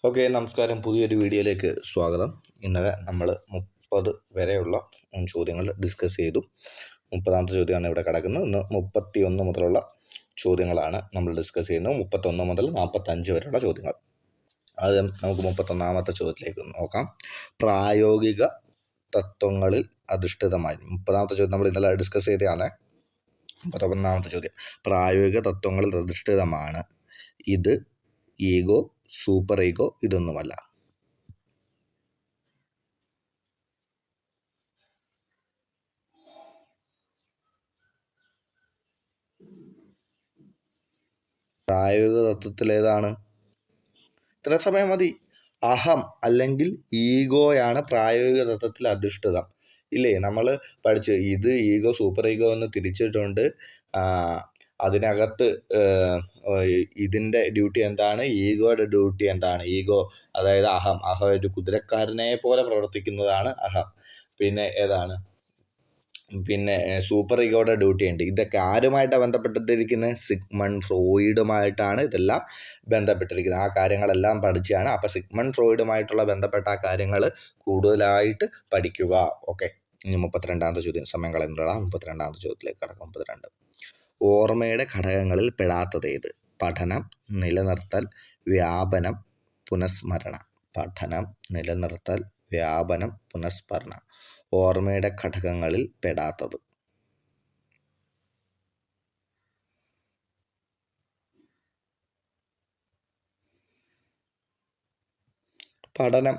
Okay, നമസ്കാരം. പുതിയൊരു വീഡിയോയിലേക്ക് സ്വാഗതം. ഇന്നലെ നമ്മൾ 30 വരെയുള്ള ചോദ്യങ്ങൾ ഡിസ്കസ് ചെയ്തു. 30ാമത്തെ ചോദ്യമാണ് ഇവിടെ കിടക്കുന്നത്. ഇന്ന് 31 മുതലുള്ള ചോദ്യങ്ങളാണ് നമ്മൾ ഡിസ്കസ് ചെയ്യുന്നത്. 31 മുതൽ 45 വരെയുള്ള ചോദ്യങ്ങൾ. ആദ്യം നമുക്ക് 31ാമത്തെ ചോദ്യത്തിലേക്ക് നോക്കാം. പ്രായോഗിക തത്വങ്ങളിൽ അധിഷ്ഠിതമായി. 30ാമത്തെ ചോദ്യം നമ്മൾ ഇന്നലെ ഡിസ്കസ് ചെയ്തതാണ്. 31ാമത്തെ ചോദ്യം പ്രായോഗിക തത്വങ്ങളിൽ അധിഷ്ഠിതമാണ്. ഇത് ഈഗോ, സൂപ്പർ ഈഗോ ഇതൊന്നുമല്ല. പ്രായോഗിക തത്വത്തിൽ ഏതാണ്? ഇത്ര സമയം മതി. അഹം അല്ലെങ്കിൽ ഈഗോയാണ് പ്രായോഗിക തത്വത്തിൽ അധിഷ്ഠിതം. ഇല്ലേ, നമ്മൾ പഠിച്ച് ഇത് ഈഗോ സൂപ്പർ ഈഗോ എന്ന് തിരിച്ചിട്ടുണ്ട്. അതിനകത്ത് ഇതിൻ്റെ ഡ്യൂട്ടി എന്താണ്, ഈഗോയുടെ ഡ്യൂട്ടി എന്താണ്? ഈഗോ അതായത് അഹം ഒരു കുതിരക്കാരനെ പോലെ പ്രവർത്തിക്കുന്നതാണ് അഹം. പിന്നെ ഏതാണ്? പിന്നെ സൂപ്പർ ഈഗോയുടെ ഡ്യൂട്ടി ഉണ്ട്. ഇതൊക്കെ ആരുമായിട്ടാണ് ബന്ധപ്പെട്ടിരിക്കുന്നത്? സിഗ്മണ്ട് ഫ്രോയിഡുമായിട്ടാണ് ഇതെല്ലാം ബന്ധപ്പെട്ടിരിക്കുന്നത്. ആ കാര്യങ്ങളെല്ലാം പഠിച്ചാണ്. അപ്പോൾ സിഗ്മണ്ട് ഫ്രോയിഡുമായിട്ടുള്ള ബന്ധപ്പെട്ട ആ കാര്യങ്ങൾ കൂടുതലായിട്ട് പഠിക്കുക. ഓക്കെ, ഇനി 32ാമത്തെ ചോദ്യം. സമയം കളയുന്നതാണ്. 32ാമത്തെ ചോദ്യത്തിലേക്ക് കടക്കാം. 32. ഓർമ്മയുടെ ഘടകങ്ങളിൽ പെടാത്തതേത്? പഠനം, നിലനിർത്തൽ, വ്യാപനം, പുനഃസ്മരണ. പഠനം, നിലനിർത്തൽ, വ്യാപനം, പുനഃസ്മരണ. ഓർമ്മയുടെ ഘടകങ്ങളിൽ പെടാത്തത്. പഠനം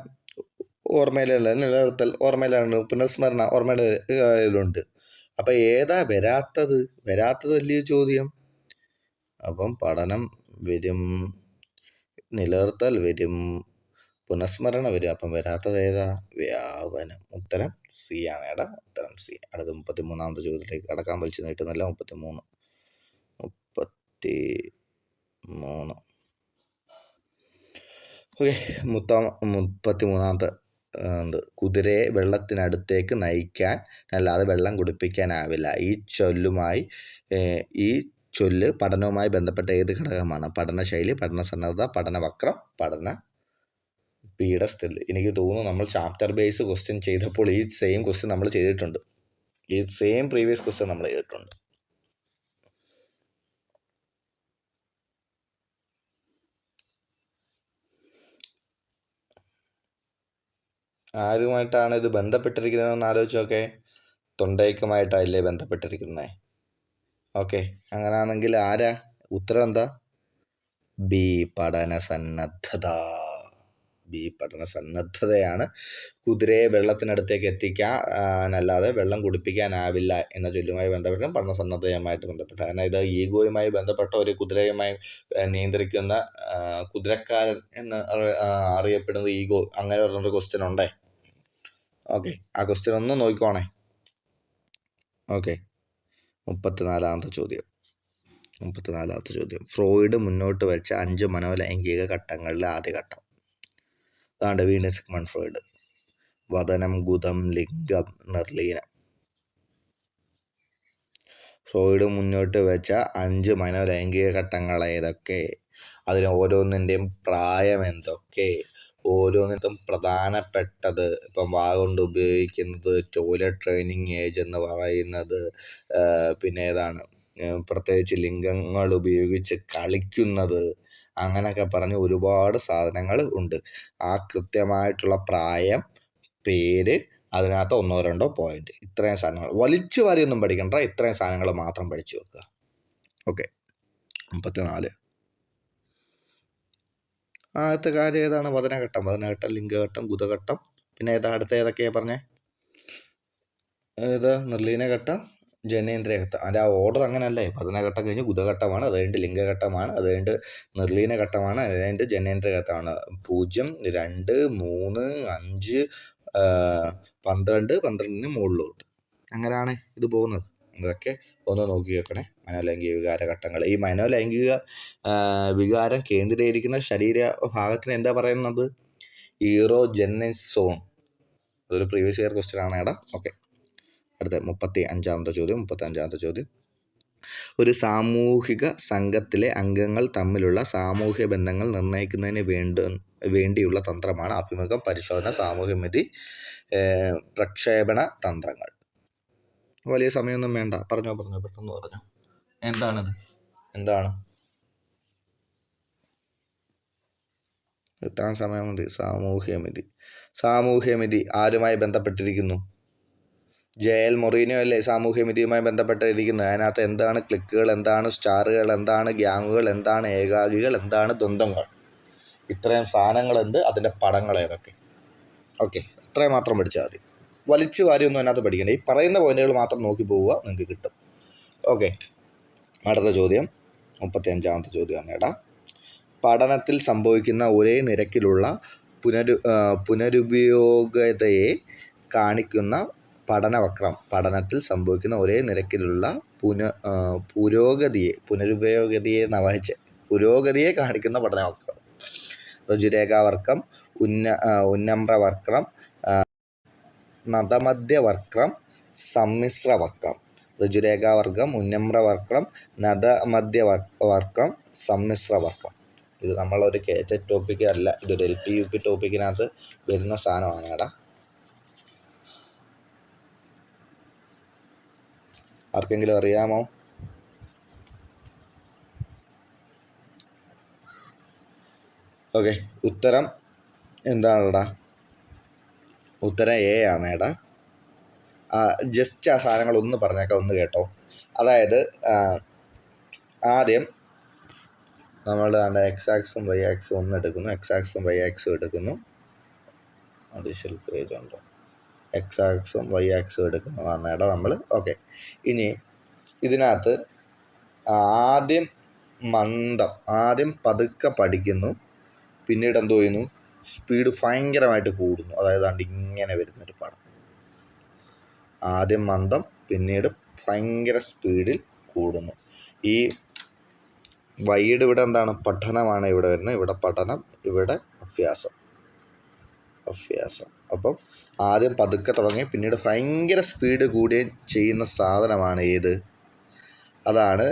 ഓർമ്മയിലല്ല, നിലനിർത്തൽ ഓർമ്മയിലാണ്, പുനഃസ്മരണ ഓർമ്മയുടെ ഇതിലുണ്ട്. അപ്പം ഏതാ വരാത്തതല്ലേ ചോദ്യം. അപ്പം പഠനം വരും, നിലനിർത്തൽ വരും, പുനഃസ്മരണ വരും. അപ്പം വരാത്തത് ഏതാ? വ്യാപനം. ഉത്തരം സി ആണ്. ഉത്തരം സി. അടുത്ത 33ാമത്തെ ചോദ്യത്തിലേക്ക് കടക്കാൻ വലിച്ചു നീട്ടുന്നില്ല. 33. ഓക്കെ, 33ാമത്തെ കുതിരയെ വെള്ളത്തിനടുത്തേക്ക് നയിക്കാൻ അല്ലാതെ വെള്ളം കുടിപ്പിക്കാനാവില്ല. ഈ ചൊല്ല് പഠനവുമായി ബന്ധപ്പെട്ട ഏത് ഘടകമാണ്? പഠനശൈലി, പഠനസന്നദ്ധത, പഠനവക്രം, പഠന പീഠസ്ഥിതി. എനിക്ക് തോന്നുന്നു നമ്മൾ ചാപ്റ്റർ ബേസ് ക്വസ്റ്റ്യൻ ചെയ്തപ്പോൾ ഈ സെയിം ക്വസ്റ്റ്യൻ നമ്മൾ ചെയ്തിട്ടുണ്ട്. ഈ സെയിം പ്രീവിയസ് ക്വസ്റ്റ്യൻ നമ്മൾ ചെയ്തിട്ടുണ്ട്. ആരുമായിട്ടാണ് ഇത് ബന്ധപ്പെട്ടിരിക്കുന്നതെന്ന് ആലോചിച്ച് നോക്കെ. തൊണ്ടയ്ക്കുമായിട്ടല്ലേ ബന്ധപ്പെട്ടിരിക്കുന്നത്. ഓക്കെ, അങ്ങനെയാണെങ്കിൽ ആരാ? ഉത്തരം എന്താ? ബി, പഠനസന്നദ്ധതയാണ്. കുതിരയെ വെള്ളത്തിനടുത്തേക്ക് എത്തിക്കാനല്ലാതെ വെള്ളം കുടിപ്പിക്കാനാവില്ല എന്ന ചൊല്ലുമായി ബന്ധപ്പെട്ട് പഠനസന്നദ്ധതയുമായിട്ട് ബന്ധപ്പെട്ട. കാരണം ഇത് ഈഗോയുമായി ബന്ധപ്പെട്ട ഒരു കുതിരയുമായി നിയന്ത്രിക്കുന്ന കുതിരക്കാരൻ എന്ന് അറിയപ്പെടുന്നത് ഈഗോ. അങ്ങനെ പറഞ്ഞൊരു ക്വസ്റ്റ്യൻ ഉണ്ടേ. ഓക്കെ, ആ ക്വസ്റ്റ്യൻ ഒന്ന് നോക്കിക്കോണേ. ഓക്കെ, 34ാമത്തെ ചോദ്യം. ഫ്രോയിഡ് മുന്നോട്ട് വെച്ച 5 മനോലൈംഗിക ഘട്ടങ്ങളിലെ ആദ്യ ഘട്ടം. അതാണ്ട് വീണ്ടും സിഗ്മണ്ട് ഫ്രോയിഡ്. വദനം, ഗുദം, ലിംഗം, നിർലീനം. ഫ്രോയിഡ് മുന്നോട്ട് വെച്ച 5 മനോലൈംഗിക ഘട്ടങ്ങൾ ഏതൊക്കെ? അതിന് ഓരോന്നിൻ്റെയും പ്രായം എന്തൊക്കെ? ഓരോന്നിനും പ്രധാനപ്പെട്ടത്. ഇപ്പം കൊണ്ട് ഉപയോഗിക്കുന്നത് ടോയ്ലറ്റ് ട്രെയിനിങ് ഏജ് എന്ന് പറയുന്നത്. പിന്നെ ഏതാണ്? പ്രത്യേകിച്ച് ലിംഗങ്ങൾ ഉപയോഗിച്ച് കളിക്കുന്നത്. അങ്ങനെയൊക്കെ പറഞ്ഞ് ഒരുപാട് സാധനങ്ങൾ ഉണ്ട്. ആ കൃത്യമായിട്ടുള്ള പ്രായം, പേര്, അതിനകത്ത് 1-2 പോയിന്റ്. ഇത്രയും സാധനങ്ങൾ വലിച്ചു വാരിയൊന്നും പഠിക്കണ്ട. ഇത്രയും സാധനങ്ങൾ മാത്രം പഠിച്ചു വെക്കുക. ഓക്കെ, 34. ആദ്യത്തെ കാര്യം ഏതാണ്? വദനഘട്ടം, ലിംഗഘട്ടം, ഗുദഘട്ടം. പിന്നെ അടുത്ത ഏതൊക്കെയാ പറഞ്ഞേ? നിർലീനഘട്ടം, ജനേന്ദ്രിയഘട്ടം. അതിൻ്റെ ആ ഓർഡർ അങ്ങനെയല്ലേ? വദനഘട്ടം കഴിഞ്ഞ് ഗുദഘട്ടമാണ്, അത് കഴിഞ്ഞിട്ട് ലിംഗഘട്ടമാണ്, അത് കഴിഞ്ഞിട്ട് നിർലീനഘട്ടമാണ്, അത് കഴിഞ്ഞിട്ട് ജനേന്ദ്രിയഘട്ടമാണ്. 0, 2, 3, 5, 12, 12ന് മുകളിലോട്ട്. അങ്ങനെയാണ് ഇത് പോകുന്നത്. ഇതൊക്കെ ഒന്ന് നോക്കി വെക്കണേ. മനോലൈംഗിക വികാരഘട്ടങ്ങൾ. ഈ മനോലൈംഗിക വികാരം കേന്ദ്രീകരിക്കുന്ന ശരീര ഭാഗത്തിന് എന്താ പറയുന്നത്? ഈറോജെനസ് സോൺ. അതൊരു പ്രീവിയസ് ഇയർ ക്വസ്റ്റ്യൻ ആണ്. ഓക്കെ, അടുത്ത 35ാമത്തെ ചോദ്യം. ഒരു സാമൂഹിക സംഘത്തിലെ അംഗങ്ങൾ തമ്മിലുള്ള സാമൂഹ്യ ബന്ധങ്ങൾ നിർണ്ണയിക്കുന്നതിന് വേണ്ടിയുള്ള തന്ത്രമാണ് അഭിമുഖം, പരിശോധന, സാമൂഹ്യമിതി, പ്രക്ഷേപണ തന്ത്രങ്ങൾ. വലിയ സമയമൊന്നും വേണ്ട, പറഞ്ഞോ പെട്ടെന്ന് പറഞ്ഞോ. എന്താണ് എത്താൻ സമയം മതി. സാമൂഹ്യമിതി ആരുമായി ബന്ധപ്പെട്ടിരിക്കുന്നു? ജെ.എൽ. മൊറീനോ അല്ലേ സാമൂഹ്യമിതിയുമായി ബന്ധപ്പെട്ടിരിക്കുന്നത്. അതിനകത്ത് എന്താണ് ക്ലിക്കുകൾ, എന്താണ് സ്റ്റാറുകൾ, എന്താണ് ഗ്യാങ്ങുകൾ, എന്താണ് ഏകാകികൾ, എന്താണ് ദ്വന്ദ്ങ്ങൾ, ഇത്രയും സാധനങ്ങളുണ്ട്. അതിൻ്റെ പടങ്ങൾ ഏതൊക്കെ? ഓക്കെ, ഇത്രയും മാത്രം പഠിച്ചാൽ മതി. വലിച്ചു വാരിയൊന്നും അതിനകത്ത് പഠിക്കണ്ട. ഈ പറയുന്ന പോയിന്റുകൾ മാത്രം നോക്കി പോവുക, നിങ്ങൾക്ക് കിട്ടും. ഓക്കെ, അടുത്ത ചോദ്യം 35ാമത്തെ ചോദ്യമാണ്. പഠനത്തിൽ സംഭവിക്കുന്ന ഒരേ നിരക്കിലുള്ള പുനരുപയോഗതയെ കാണിക്കുന്ന പഠനവക്രം. പഠനത്തിൽ സംഭവിക്കുന്ന ഒരേ നിരക്കിലുള്ള പുരോഗതിയെ കാണിക്കുന്ന പഠനവക്രം. ഋജുരേഖാവക്രം, ഉന്നമ്രവക്രം, നദമധ്യവക്രം, സമ്മിശ്രവക്രം. ഋജുരേഖാവർഗം, ഉന്നമ്രവക്രം, നദമധ്യവക്രം, സമ്മിശ്രവക്രം. ഇത് നമ്മളൊരു KTET ടോപ്പിക്ക് അല്ല, ഇതൊരു LP-UP ടോപ്പിക്കിനകത്ത് വരുന്ന സാധനമാണ്. ആർക്കെങ്കിലും അറിയാമോ? ഓക്കെ, ഉത്തരം എന്താണെടാ? ഉത്തരം A ആണ്. ജസ്റ്റ് ആ സാധനങ്ങളൊന്ന് പറഞ്ഞേക്കാം, ഒന്ന് കേട്ടോ. അതായത് ആദ്യം നമ്മൾ എക്സ് ആക്സും വൈ ആക്സും ഒന്ന് എടുക്കുന്നു, എക്സ് ആക്സും വൈ ആക്സും എടുക്കുന്നു. അഡീഷണൽ പേജ് ഉണ്ടോ? എക്സ് ആക്സും വൈ ആക്സും എടുക്കുന്നതാണ് നമ്മൾ. ഓക്കെ, ഇനി ഇതിനകത്ത് ആദ്യം പതുക്കെ പഠിക്കുന്നു, പിന്നീട് എന്തോ ചെയ്യുന്നു, സ്പീഡ് ഭയങ്കരമായിട്ട് കൂടുന്നു. അതായത് ഇങ്ങനെ വരുന്നൊരു പടം. ആദ്യം മന്ദം, പിന്നീട് ഭയങ്കര സ്പീഡിൽ കൂടുന്നു. ഈ വൈയുടെ ഇവിടെ എന്താണ്? പഠനമാണ് ഇവിടെ വരുന്നത്. ഇവിടെ പഠനം, ഇവിടെ അഭ്യാസം. അപ്പം ആദ്യം പതുക്കെ തുടങ്ങി പിന്നീട് ഭയങ്കര സ്പീഡ് കൂടുകയും ചെയ്യുന്ന സാധനമാണ് ഏത്? അതാണ്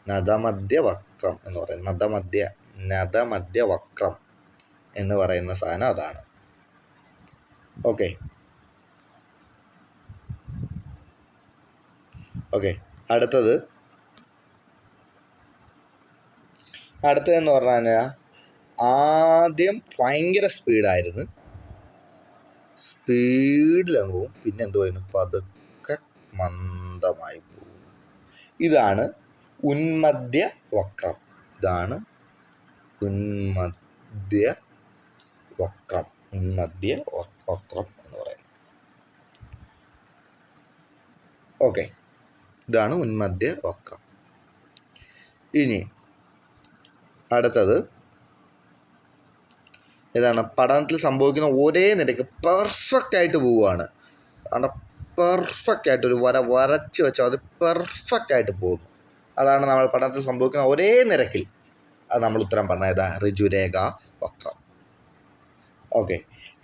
നദമധ്യവക്രം എന്ന് പറയുന്നത്. നദമധ്യവക്രം എന്ന് പറയുന്ന സാധനം അതാണ്. ഓക്കെ, അടുത്തതെന്ന് പറഞ്ഞു കഴിഞ്ഞാൽ ആദ്യം ഭയങ്കര സ്പീഡായിരുന്നു, സ്പീഡിലങ്ങ് പോവും, പിന്നെ എന്തോയിരുന്നു, പതുക്കെ മന്ദമായി പോകുന്നു. ഇതാണ് ഉന്മധ്യവക്രം. ഉന്മധ്യവക്രം എന്ന് പറയുന്നത്. ഓക്കെ, ഇതാണ് ഉന്മധ്യവക്രം. ഇനി അടുത്തത് ഏതാണ്? പഠനത്തിൽ സംഭവിക്കുന്ന ഒരേ നിരക്ക് പെർഫെക്റ്റ് ആയിട്ട് പോവുകയാണ്. പെർഫെക്റ്റ് ആയിട്ട് ഒരു വരച്ച് വെച്ചാൽ അത് പെർഫെക്റ്റ് ആയിട്ട് പോകുന്നു. അതാണ് നമ്മൾ പഠനത്തിൽ സംഭവിക്കുന്ന ഒരേ നിരക്കിൽ. അത് നമ്മൾ ഉത്തരം പറഞ്ഞത് ഋജുരേഖാ വക്രം. ഓക്കെ,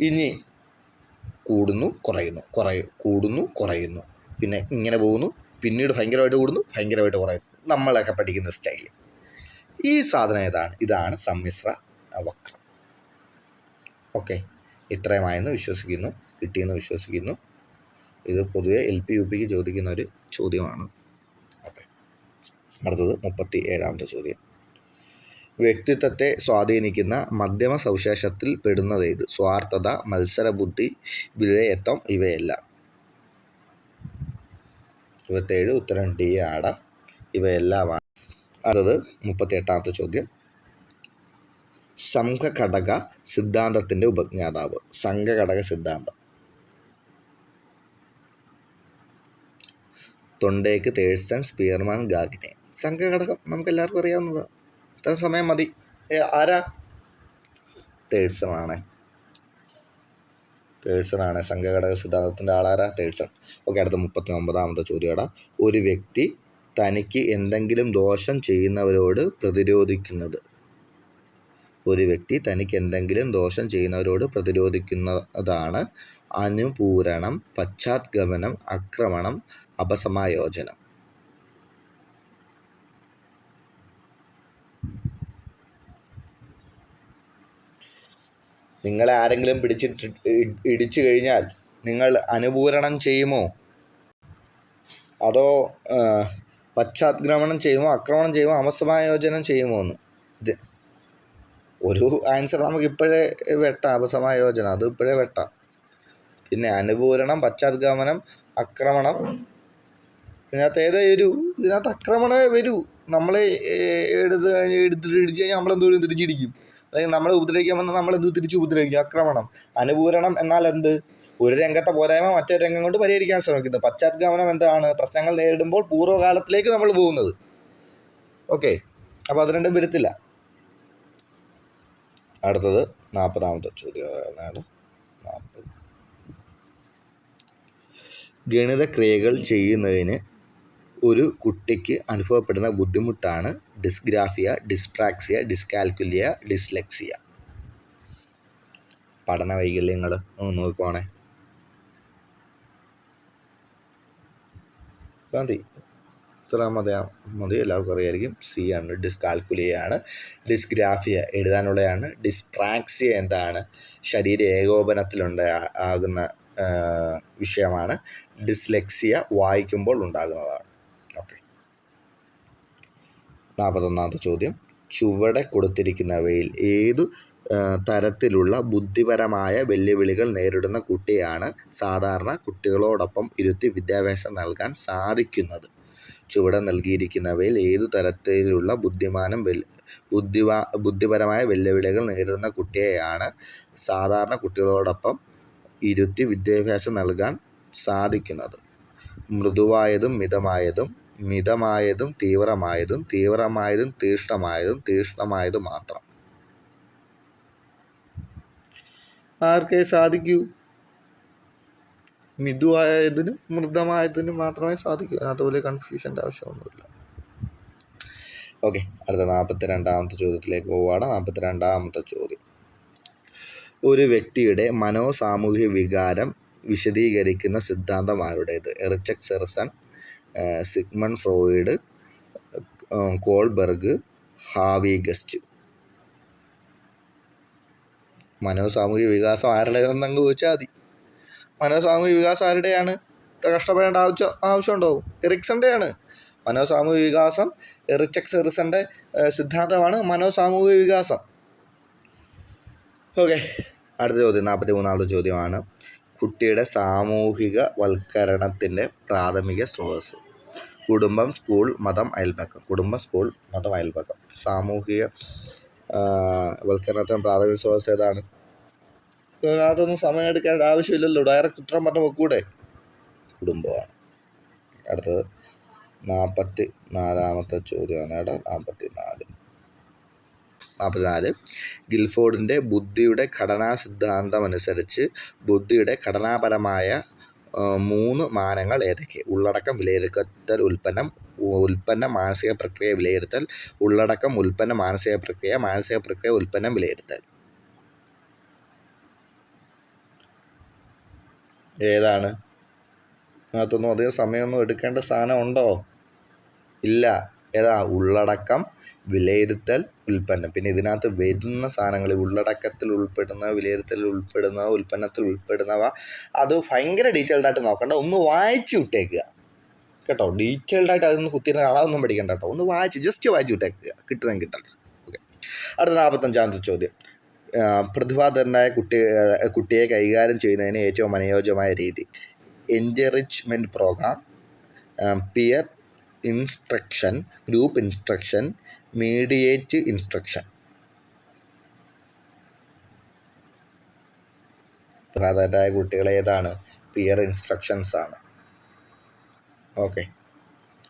ഇനി കൂടുന്നു, കുറയുന്നു, പിന്നെ ഇങ്ങനെ പോകുന്നു, പിന്നീട് ഭയങ്കരമായിട്ട് കൂടുന്നു, ഭയങ്കരമായിട്ട് കുറയുന്നു. നമ്മളൊക്കെ പഠിക്കുന്ന സ്റ്റൈൽ. ഈ സാധനം ഏതാണ്? ഇതാണ് സമ്മിശ്ര വക്രം. ഓക്കെ, ഇത്രയുമായെന്ന് വിശ്വസിക്കുന്നു, കിട്ടിയെന്ന് വിശ്വസിക്കുന്നു. ഇത് പൊതുവെ LP-UPക്ക് ചോദിക്കുന്ന ഒരു ചോദ്യമാണ്. ഓക്കെ, അടുത്തത് 37ാമത്തെ ചോദ്യം. വ്യക്തിത്വത്തെ സ്വാധീനിക്കുന്ന മധ്യമ സവിശേഷത്തിൽ പെടുന്നതേത്? സ്വാർത്ഥത, മത്സരബുദ്ധി, വിധേയത്വം, ഇവയെല്ലാം. 27 ഉത്തരം D ആണ്. ഇവയെല്ലാമാണ്. അടുത്തത് 38ാമത്തെ ചോദ്യം. സംഘഘടക സിദ്ധാന്തത്തിൻ്റെ ഉപജ്ഞാതാവ്. സംഘഘടക സിദ്ധാന്തം. തൊണ്ടേക്ക്, തേഴ്സൺ, സ്പിയർമാൻ, ഗാഗ്നെ. സംഘഘടകം നമുക്ക് എല്ലാവർക്കും അറിയാവുന്നതാണ്. ഇത്ര സമയം മതി. ആരാ? തേഴ്സൺ ആണ് സംഘഘടക സിദ്ധാന്തത്തിൻ്റെ ആളാരാ? തേഴ്സൺ. ഓക്കെ, അടുത്ത 39ാമത്തെ ചോദ്യം. ഒരു വ്യക്തി തനിക്ക് എന്തെങ്കിലും ദോഷം ചെയ്യുന്നവരോട് പ്രതിരോധിക്കുന്നത്. ഒരു വ്യക്തി തനിക്ക് എന്തെങ്കിലും ദോഷം ചെയ്യുന്നവരോട് പ്രതിരോധിക്കുന്നതാണ് അനുപൂരണം, പശ്ചാത്ഗമനം, ആക്രമണം, അപസമായോജനം. നിങ്ങളെ ആരെങ്കിലും ഇടിച്ചു കഴിഞ്ഞാൽ നിങ്ങൾ അനുപൂരണം ചെയ്യുമോ, അതോ പശ്ചാത്ഗമനം ചെയ്യുമോ, ആക്രമണം ചെയ്യുമോ, അപസമായോജനം ചെയ്യുമോ എന്ന്? ഇത് ഒരു ആൻസർ നമുക്ക് ഇപ്പോഴേ വെട്ടാം, അപസമായോജനം അത് ഇപ്പോഴേ വെട്ടാം. പിന്നെ അനുപൂരണം, പശ്ചാത്ഗമനം, ആക്രമണം, ഇതിനകത്ത് ആക്രമണമേ വരൂ. നമ്മളെ എടുത്തിട്ട് ഇടിച്ചു കഴിഞ്ഞാൽ നമ്മളെന്തോരം തിരിച്ചിടിക്കും, അല്ലെങ്കിൽ നമ്മളെ ഉപദ്രവിക്കാൻ വന്നാൽ നമ്മളെന്ത് തിരിച്ച് ഉപദ്രവിക്കും, ആക്രമണം. അനുപൂരണം എന്നാൽ എന്ത്? ഒരു രംഗത്തെ പോരായ്മ മറ്റൊരു രംഗം കൊണ്ട് പരിഹരിക്കാൻ ശ്രമിക്കുന്നത്. പശ്ചാത്ഗമനം എന്താണ്? പ്രശ്നങ്ങൾ നേരിടുമ്പോൾ പൂർവ്വകാലത്തിലേക്ക് നമ്മൾ പോകുന്നത്. ഓക്കെ, അപ്പോൾ അത് രണ്ടും വരത്തില്ല. അടുത്തത് 40ാമത്തെ ചോദ്യമാണ്. 40 ഗണിതക്രിയകൾ ചെയ്യുന്നതിന് ഒരു കുട്ടിക്ക് അനുഭവപ്പെടുന്ന ബുദ്ധിമുട്ടാണ് ഡിസ്ഗ്രാഫിയ, ഡിസ്പ്രാക്സിയ, ഡിസ്കാൽക്കുലിയ, ഡിസ്ലെക്സിയ. പഠന വൈകല്യങ്ങൾ നോക്കുവാണേ ഇത്ര മതി, എല്ലാവർക്കും അറിയായിരിക്കും. സി ആണ്, ഡിസ്കാൽക്കുലിയാണ്. ഡിസ്ഗ്രാഫിയ എഴുതാനുള്ളതാണ്. ഡിസ്പ്രാക്സിയ എന്താണ്? ശരീര ഏകോപനത്തിലുണ്ടാകുന്ന വിഷയമാണ്. ഡിസ്ലെക്സിയ വായിക്കുമ്പോൾ ഉണ്ടാകുന്നതാണ്. ഓക്കെ, 41ാമത്തെ ചോദ്യം. ചുവടെ കൊടുത്തിരിക്കുന്നവയിൽ ഏതു തരത്തിലുള്ള ബുദ്ധിപരമായ വെല്ലുവിളികൾ നേരിടുന്ന കുട്ടിയാണ് സാധാരണ കുട്ടികളോടൊപ്പം ഇരുത്തി വിദ്യാഭ്യാസം നൽകാൻ സാധിക്കുന്നത്? ചുവടെ നൽകിയിരിക്കുന്നവയിൽ ഏതു തരത്തിലുള്ള ബുദ്ധിപരമായ വെല്ലുവിളികൾ നേരിടുന്ന കുട്ടിയെയാണ് സാധാരണ കുട്ടികളോടൊപ്പം ഇരുത്തി വിദ്യാഭ്യാസം നൽകാൻ സാധിക്കുന്നത്? മൃദുവായതും മിതമായതും, മിതമായതും തീവ്രമായതും, തീവ്രമായതും തീഷ്ണമായതും, തീഷ്ണമായതും മാത്രം. ആർക്കേ സാധിക്കൂ? മൃദുവായതിനും മൃദമായതിനും മാത്രമേ സാധിക്കൂ. അതിനകത്ത് വലിയ കൺഫ്യൂഷൻ്റെ ആവശ്യമൊന്നുമില്ല. ഓക്കെ, അടുത്ത 42ാമത്തെ ചോദ്യത്തിലേക്ക് പോവുകയാണ്. 42ാമത്തെ ചോദ്യം. ഒരു വ്യക്തിയുടെ മനോസാമൂഹിക വികാരം വിശദീകരിക്കുന്ന സിദ്ധാന്തം ആരുടേത്? Erik Erikson, Sigmund Freud, Kohlberg, Havighurst. മനോസാമൂഹിക വികാസം ആരുടേതെന്ന് അങ്ങ് ചോദിച്ചാൽ മതി. മനോസാമൂഹിക വികാസം ആരുടെയാണ്? ഇത്ര കഷ്ടപ്പെടേണ്ട ആവശ്യമുണ്ടോ? എറിക്സൻ്റെയാണ്. മനോസാമൂഹിക വികാസം എറിച്ചക് സെർസൻ്റെ സിദ്ധാന്തമാണ് മനോസാമൂഹിക വികാസം. ഓക്കെ, അടുത്ത ചോദ്യം 43ാമത്തെ ചോദ്യമാണ്. കുട്ടിയുടെ സാമൂഹിക വൽക്കരണത്തിൻ്റെ പ്രാഥമിക സ്രോതസ്സ്? കുടുംബം, സ്കൂൾ, മതം, അയൽപക്കം. കുടുംബം, സ്കൂൾ, മതം, അയൽപക്കം. സാമൂഹിക വൽക്കരണത്തിന് പ്രാഥമിക സ്രോതസ്സ് ഏതാണ്? അതൊന്നും സമയം എടുക്കേണ്ട ആവശ്യമില്ലല്ലോ, ഡയറക്റ്റ് ഉത്തരം പറഞ്ഞു വെക്കൂടെ? കുടുംബമാണ്. അടുത്തത് 44ാമത്തെ ചോദ്യമാണ്. 44 ഗിൽഫോർഡിൻ്റെ ബുദ്ധിയുടെ ഘടനാ സിദ്ധാന്തമനുസരിച്ച് ബുദ്ധിയുടെ ഘടനാപരമായ 3 മാനങ്ങൾ ഏതൊക്കെ? ഉള്ളടക്കം, വിലയിരുത്തൽ, ഉൽപ്പന്നം, മാനസിക പ്രക്രിയ, വിലയിരുത്തൽ. ഉള്ളടക്കം, ഉൽപ്പന്നം, മാനസിക പ്രക്രിയ, ഉൽപ്പന്നം, വിലയിരുത്തൽ. ഏതാണ്? അതിനകത്തൊന്നും അധികം സമയമൊന്നും എടുക്കേണ്ട സാധനം ഉണ്ടോ? ഇല്ല. ഏതാ? ഉള്ളടക്കം, വിലയിരുത്തൽ, ഉൽപ്പന്നം. പിന്നെ ഇതിനകത്ത് വരുന്ന സാധനങ്ങൾ ഉള്ളടക്കത്തിൽ ഉൾപ്പെടുന്ന, വിലയിരുത്തലിൽ ഉൾപ്പെടുന്നവ, ഉൽപ്പന്നത്തിൽ ഉൾപ്പെടുന്നവ, അത് ഭയങ്കര ഡീറ്റെയിൽഡായിട്ട് നോക്കണ്ട, ഒന്ന് വായിച്ച് വിട്ടേക്കുക കേട്ടോ. ഡീറ്റെയിൽഡായിട്ട് അതൊന്ന് കുത്തിയിരുന്ന് കാണാതൊന്നും പഠിക്കണ്ട കേട്ടോ. ഒന്ന് ജസ്റ്റ് വായിച്ച് വിട്ടേക്കുക, കിട്ടുന്നതെങ്കിൽ കിട്ടട്ടെ. ഓക്കെ, അടുത്ത 45ാമത്തെ ചോദ്യം. പ്രതിഭാധരനായ കുട്ടിയെ കൈകാര്യം ചെയ്യുന്നതിന് ഏറ്റവും അനുയോജ്യമായ രീതി? Enrichment program, peer instruction, group instruction, mediate instruction. പ്രതിഭാധരനായ കുട്ടികൾ ഏതാണ്? പിയർ ഇൻസ്ട്രക്ഷൻസ് ആണ്. ഓക്കെ,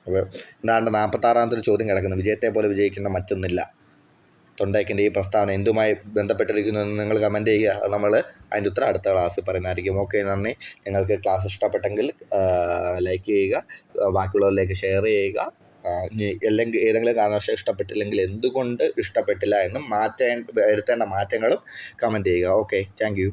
അപ്പോൾ എന്താണ്ട് 46ാമത്തെ ചോദ്യം കിടക്കുന്നു. വിജയത്തെ പോലെ വിജയിക്കുന്ന മറ്റൊന്നില്ല. തൊണ്ടയ്ക്കിൻ്റെ ഈ പ്രസ്താവന എന്തുമായി ബന്ധപ്പെട്ടിരിക്കുന്നു എന്ന് നിങ്ങൾ കമൻറ്റ് ചെയ്യുക. അത് നമ്മൾ അതിൻ്റെ ഉത്തരം അടുത്ത ക്ലാസ്സിൽ പറയുന്നതായിരിക്കും. ഓക്കെ, നന്ദി. നിങ്ങൾക്ക് ക്ലാസ് ഇഷ്ടപ്പെട്ടെങ്കിൽ ലൈക്ക് ചെയ്യുക, ബാക്കിയുള്ളവരിലേക്ക് ഷെയർ ചെയ്യുക. അല്ലെങ്കിൽ ഏതെങ്കിലും കാരണവശാൽ ഇഷ്ടപ്പെട്ടില്ലെങ്കിൽ എന്തുകൊണ്ട് ഇഷ്ടപ്പെട്ടില്ല എന്നും വരുത്തേണ്ട മാറ്റങ്ങളും കമൻറ്റ് ചെയ്യുക. Okay, thank you.